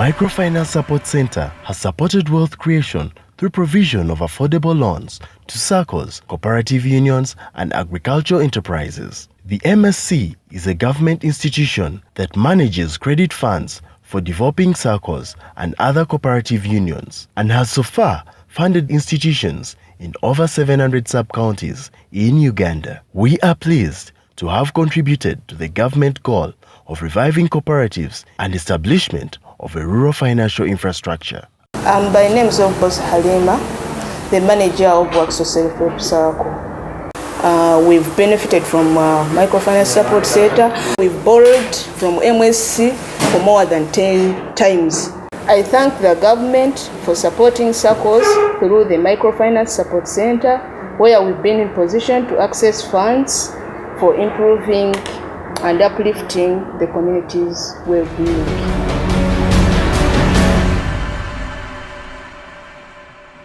Microfinance Support Center has supported wealth creation through provision of affordable loans to SACCOs, cooperative unions, and agricultural enterprises. The MSC is a government institution that manages credit funds for developing SACCOs and other cooperative unions and has so far funded institutions in over 700 sub-counties in Uganda. We are pleased to have contributed to the government goal of reviving cooperatives and establishment of a rural financial infrastructure. By name is Boss Halima, the manager of Works for Self-Help SACCO. We've benefited from Microfinance Support Center. We've borrowed from MSC for more than 10 times. I thank the government for supporting SACCOs through the Microfinance Support Center, where we've been in position to access funds for improving and uplifting the community's well-being.